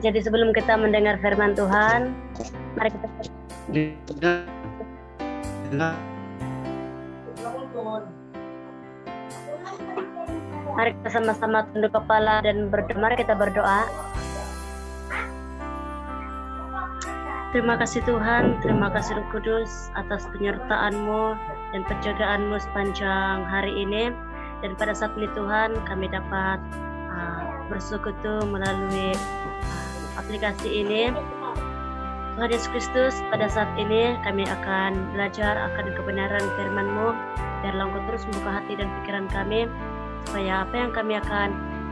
Jadi sebelum kita mendengar firman Tuhan, mari kita sama-sama tunduk kepala dan berdoa. Mari kita berdoa. Terima kasih Tuhan, terima kasih Roh Kudus atas penyertaan-Mu dan penjagaanmu sepanjang hari ini. Dan pada saat ini Tuhan, kami dapat bersekutu melalui aplikasi ini. Tuhan Yesus Kristus, pada saat ini kami akan belajar akan kebenaran firman-Mu. Biarlah Engkau terus membuka hati dan pikiran kami, supaya apa yang kami akan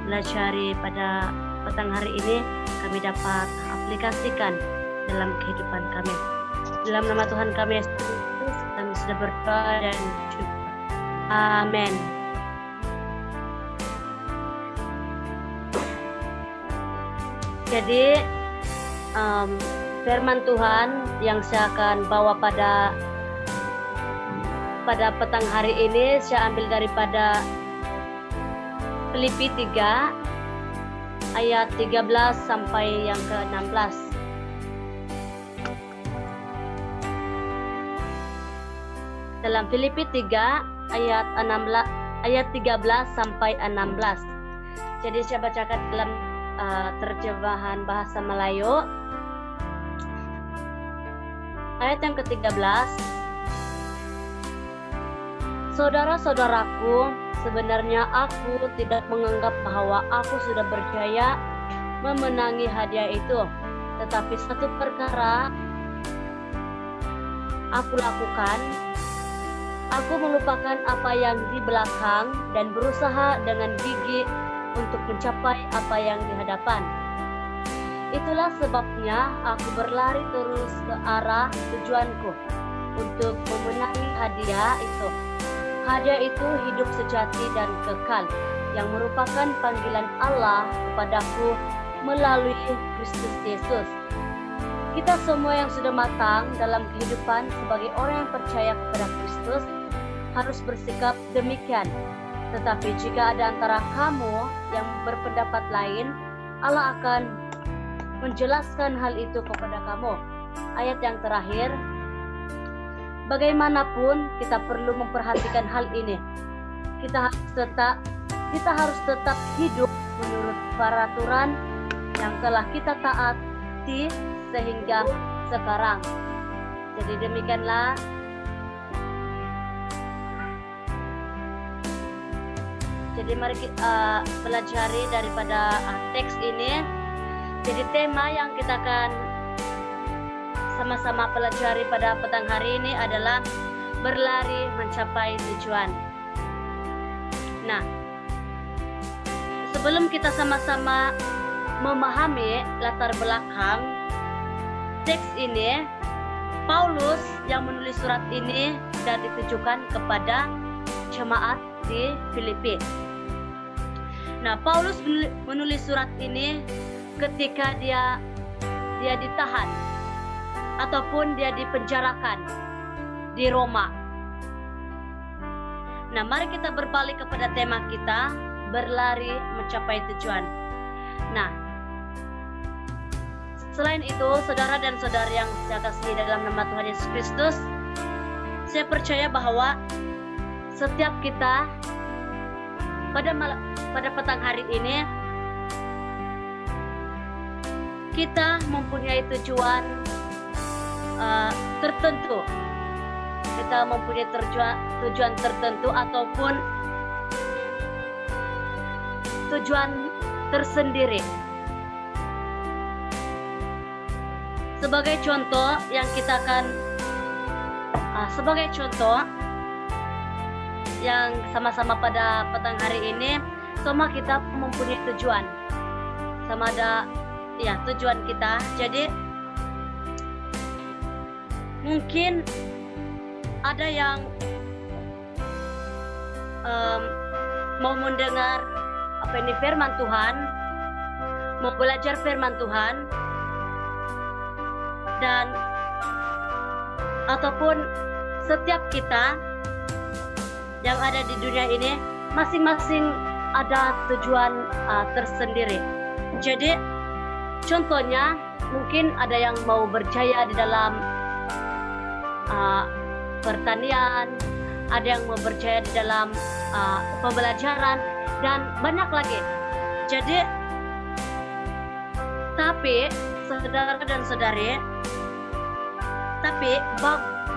pelajari pada petang hari ini kami dapat aplikasikan dalam kehidupan kami. Dalam nama Tuhan kami Yesus Kristus, kami sudah berdoa dan bersyukur. Amin. Jadi firman Tuhan yang saya akan bawa pada petang hari ini, saya ambil daripada Filipi 3 ayat 13 sampai yang ke-16. Dalam Filipi 3 ayat 13 sampai 16. Jadi saya bacakan dalam terjemahan bahasa Melayu. Ayat yang ke-13. Saudara-saudaraku, sebenarnya aku tidak menganggap bahwa aku sudah berjaya memenangi hadiah itu. Tetapi satu perkara aku lakukan, aku melupakan apa yang di belakang dan berusaha dengan gigih untuk mencapai apa yang di hadapan. Itulah sebabnya aku berlari terus ke arah tujuanku untuk memenangi hadiah itu. Hadiah itu hidup sejati dan kekal yang merupakan panggilan Allah kepadaku melalui Kristus Yesus. Kita semua yang sudah matang dalam kehidupan sebagai orang yang percaya kepada Kristus harus bersikap demikian. Tetapi jika ada antara kamu yang berpendapat lain, Allah akan menjelaskan hal itu kepada kamu. Ayat yang terakhir, bagaimanapun kita perlu memperhatikan hal ini. Kita harus tetap hidup menurut peraturan yang telah kita taati sehingga sekarang. Jadi demikianlah Jadi mari kita pelajari daripada teks ini. Jadi tema yang kita akan sama-sama pelajari pada petang hari ini adalah berlari mencapai tujuan. Nah, sebelum kita sama-sama memahami latar belakang teks ini, Paulus yang menulis surat ini dan ditujukan kepada jemaat di Filipi. Nah, Paulus menulis surat ini ketika dia ditahan ataupun dia dipenjarakan di Roma. Nah, mari kita berbalik kepada tema kita, berlari mencapai tujuan. Nah, selain itu, saudara dan saudari yang saya kasihi dalam nama Tuhan Yesus Kristus, saya percaya bahwa setiap kita pada petang hari ini kita mempunyai tujuan tertentu. Kita mempunyai tujuan tertentu ataupun tujuan tersendiri. Sebagai contoh yang kita akan yang sama-sama pada petang hari ini, semua kita mempunyai tujuan. Sama ada tujuan kita. Jadi mungkin ada yang mau mendengar apa ini firman Tuhan, mau belajar firman Tuhan, dan ataupun setiap kita yang ada di dunia ini masing-masing ada tujuan tersendiri. Jadi Contohnya, mungkin ada yang mau berjaya di dalam pertanian, ada yang mau berjaya di dalam pembelajaran, dan banyak lagi. Jadi, tapi saudara dan saudari, tapi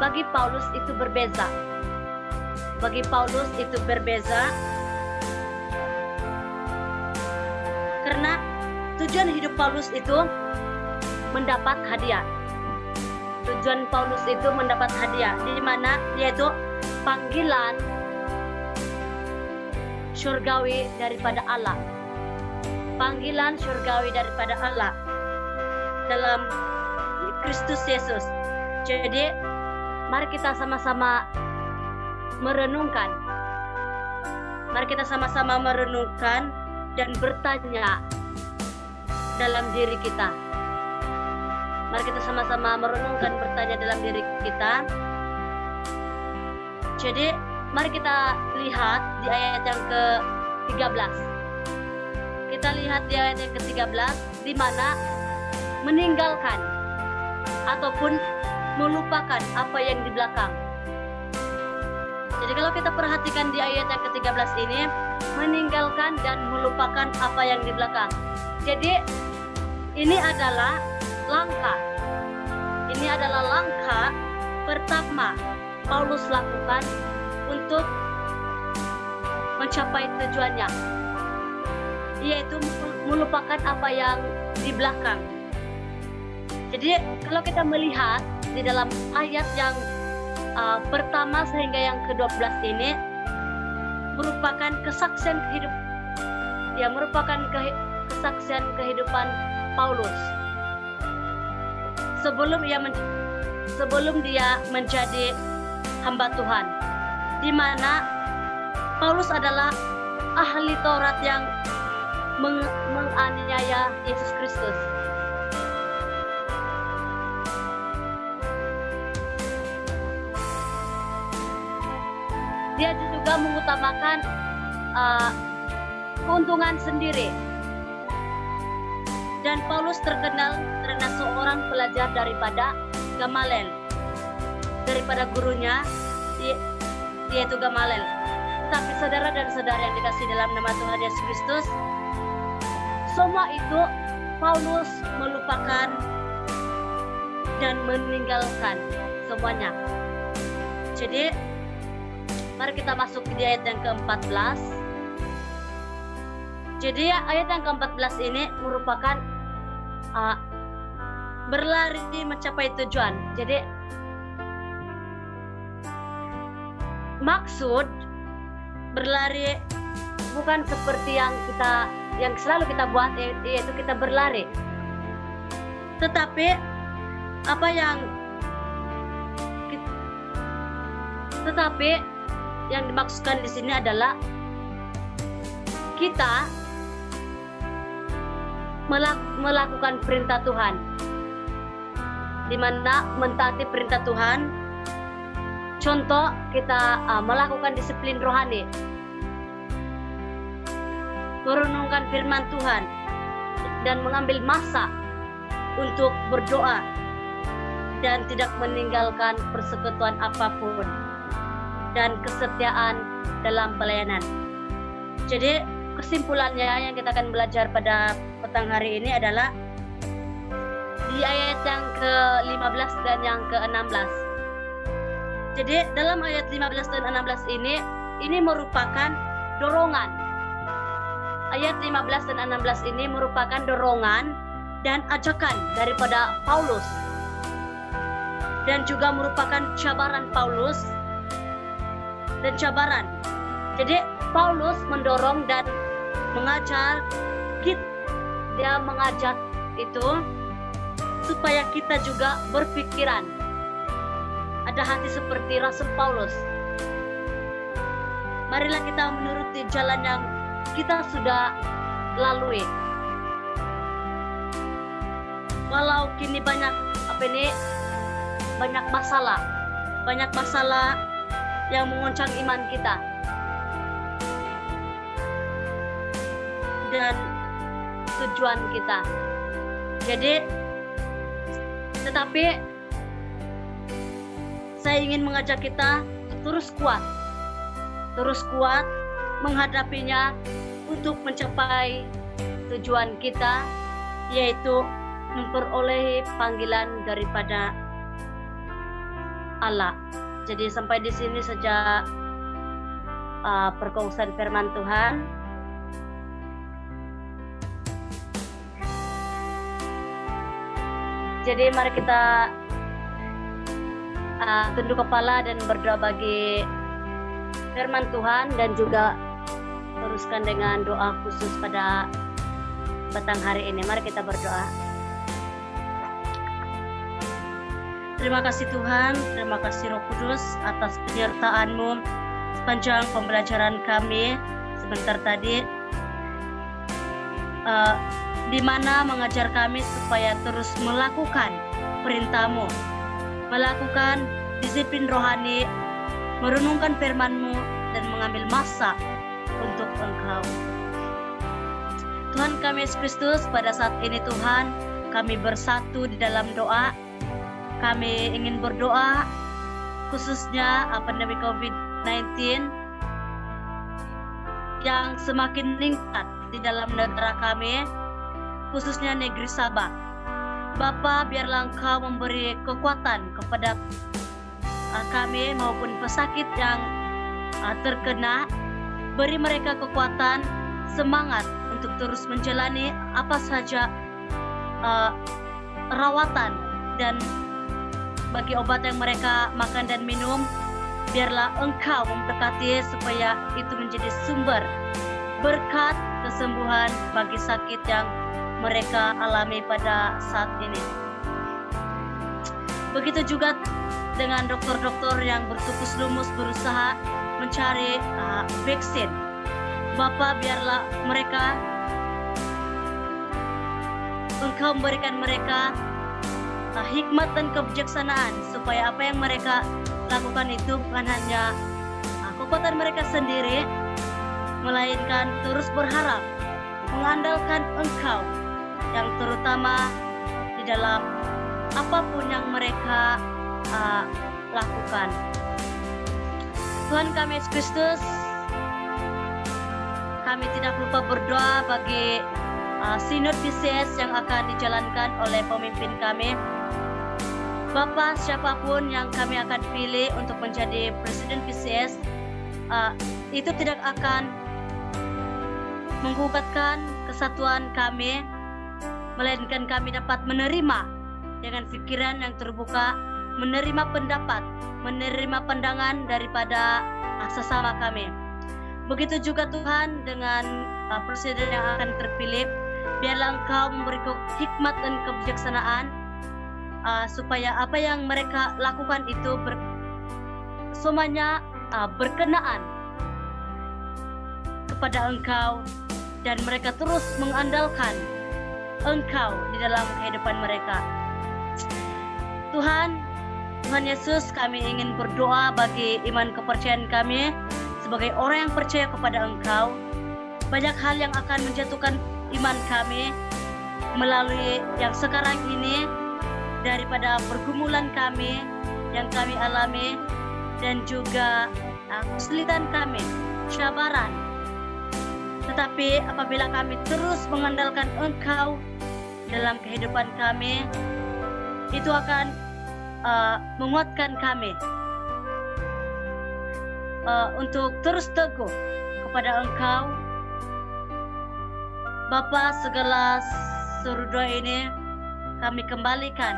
bagi Paulus itu berbeza. Bagi Paulus itu berbeza karena tujuan hidup Paulus itu mendapat hadiah. Tujuan Paulus itu mendapat hadiah, di mana yaitu panggilan surgawi daripada Allah. Panggilan surgawi daripada Allah dalam Kristus Yesus. Jadi, mari kita sama-sama merenungkan. Mari kita sama-sama merenungkan dan bertanya dalam diri kita. Mari kita sama-sama merenungkan, bertanya dalam diri kita. Jadi, mari kita lihat di ayat yang ke-13. Kita lihat di ayat yang ke-13, di mana meninggalkan ataupun melupakan apa yang di belakang. Jadi kalau kita perhatikan di ayat yang ke-13 ini, meninggalkan dan melupakan apa yang di belakang. Jadi ini adalah langkah. Ini adalah langkah pertama Paulus lakukan untuk mencapai tujuannya, yaitu melupakan apa yang di belakang. Jadi kalau kita melihat di dalam ayat yang pertama sehingga yang ke-12 ini merupakan kesaksian kesaksian kehidupan Paulus sebelum dia menjadi hamba Tuhan, di mana Paulus adalah ahli Taurat yang menganiaya Yesus Kristus. Dia juga mengutamakan keuntungan sendiri. Dan Paulus terkenal karena seorang pelajar daripada Gamaliel, daripada gurunya yaitu Gamaliel. Tapi saudara dan saudara yang dikasihi dalam nama Tuhan Yesus Kristus, semua itu Paulus melupakan dan meninggalkan semuanya. Jadi mari kita masuk di ayat yang ke-14. Jadi ayat yang ke-14 ini merupakan berlari mencapai tujuan. Jadi maksud berlari bukan seperti yang selalu kita buat, yaitu kita berlari. Tetapi yang dimaksudkan di sini adalah kita melakukan perintah Tuhan, di mana mentaati perintah Tuhan. Contoh, kita melakukan disiplin rohani, merenungkan firman Tuhan, dan mengambil masa untuk berdoa dan tidak meninggalkan persekutuan apapun, dan kesetiaan dalam pelayanan. Jadi kesimpulannya yang kita akan belajar pada petang hari ini adalah di ayat yang ke-15 dan yang ke-16. Jadi dalam ayat 15 dan 16 ini merupakan dorongan. Ayat 15 dan 16 ini merupakan dorongan dan ajakan daripada Paulus, dan juga merupakan cabaran Paulus dan cabaran. Jadi Paulus mendorong dan mengajar kita, dia mengajak itu supaya kita juga berpikiran, ada hati seperti Rasul Paulus. Marilah kita menuruti jalan yang kita sudah lalui. Walau kini banyak masalah yang mengoncang iman kita dan tujuan kita. Jadi, tetapi saya ingin mengajak kita terus kuat menghadapinya untuk mencapai tujuan kita, yaitu memperoleh panggilan daripada Allah. Jadi sampai di sini saja perkongsian firman Tuhan. Jadi mari kita tunduk kepala dan berdoa bagi firman Tuhan, dan juga teruskan dengan doa khusus pada petang hari ini. Mari kita berdoa. Terima kasih Tuhan, terima kasih Roh Kudus atas penyertaan-Mu sepanjang pembelajaran kami sebentar tadi, di mana mengajar kami supaya terus melakukan perintah-Mu, melakukan disiplin rohani, merenungkan firman-Mu, dan mengambil masa untuk Engkau. Tuhan kami Yesus Kristus, pada saat ini Tuhan, kami bersatu di dalam doa. Kami ingin berdoa khususnya pandemi COVID-19 yang semakin meningkat di dalam negara kami, khususnya negeri Sabah. Bapa, biarlah Engkau memberi kekuatan kepada kami maupun pesakit yang terkena. Beri mereka kekuatan, semangat untuk terus menjalani apa saja rawatan, dan bagi obat yang mereka makan dan minum, biarlah Engkau memberkati supaya itu menjadi sumber berkat kesembuhan bagi sakit yang mereka alami pada saat ini. Begitu juga dengan dokter-dokter yang bertukus lumus berusaha mencari vaksin. Bapa, biarlah mereka, Engkau memberikan mereka hikmat dan kebijaksanaan supaya apa yang mereka lakukan itu bukan hanya kekuatan mereka sendiri, melainkan terus berharap mengandalkan Engkau yang terutama di dalam apapun yang mereka lakukan. Tuhan kami Yesus Kristus, kami tidak lupa berdoa bagi sinod PCS yang akan dijalankan oleh pemimpin kami. Bapa, siapapun yang kami akan pilih untuk menjadi presiden PCS, itu tidak akan menggugatkan kesatuan kami, melainkan kami dapat menerima dengan pikiran yang terbuka, menerima pendapat, menerima pandangan daripada sesama kami. Begitu juga Tuhan dengan presiden yang akan terpilih, biarlah Engkau memberi hikmat dan kebijaksanaan supaya apa yang mereka lakukan itu semuanya berkenaan kepada Engkau, dan mereka terus mengandalkan Engkau di dalam kehidupan mereka. Tuhan Yesus, kami ingin berdoa bagi iman kepercayaan kami sebagai orang yang percaya kepada Engkau. Banyak hal yang akan menjatuhkan iman kami melalui yang sekarang ini, daripada pergumulan kami yang kami alami, dan juga kesulitan kami, cabaran. Tetapi apabila kami terus mengandalkan Engkau dalam kehidupan kami, itu akan menguatkan kami untuk terus teguh kepada Engkau. Bapa, segala seru doa ini kami kembalikan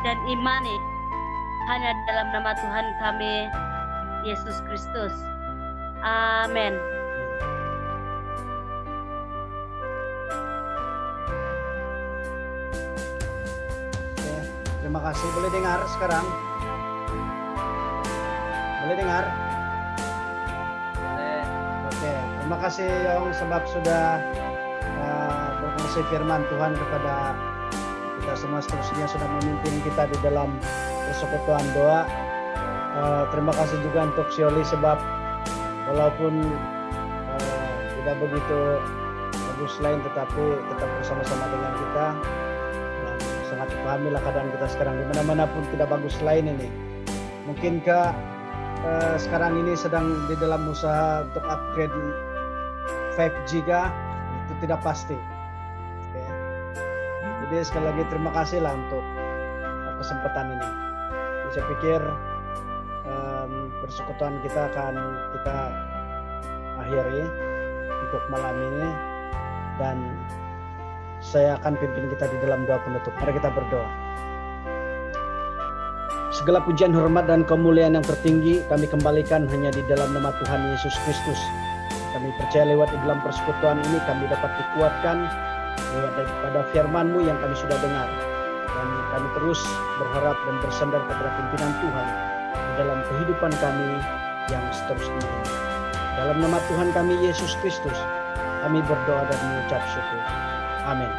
dan imani hanya dalam nama Tuhan kami Yesus Kristus. Amin. Terima kasih. Boleh dengar sekarang? Boleh dengar? Boleh. Oke. Terima kasih Yong sebab sudah berfungsi firman Tuhan kepada kita semua, seterusnya sudah memimpin kita di dalam persekutuan doa. Terima kasih juga untuk Sioli sebab walaupun tidak begitu bagus lain, tetapi tetap bersama-sama dengan kita. sangat pahamilah keadaan kita sekarang di mana-mana pun tidak bagus lain ini. Mungkinkah sekarang ini sedang di dalam usaha untuk upgrade 5G kah? Itu tidak pasti. Oke. Jadi sekali lagi terima kasih lah untuk kesempatan ini. Jadi saya pikir persekutuan kita akan kita akhiri untuk malam ini, dan saya akan pimpin kita di dalam doa penutup. Mari kita berdoa. Segala pujian, hormat, dan kemuliaan yang tertinggi kami kembalikan hanya di dalam nama Tuhan Yesus Kristus. Kami percaya lewat di dalam persekutuan ini kami dapat dikuatkan lewat daripada firman-Mu yang kami sudah dengar. Dan kami terus berharap dan bersandar kepada pimpinan Tuhan di dalam kehidupan kami yang seterusnya. Dalam nama Tuhan kami Yesus Kristus, kami berdoa dan mengucap syukur. Amin.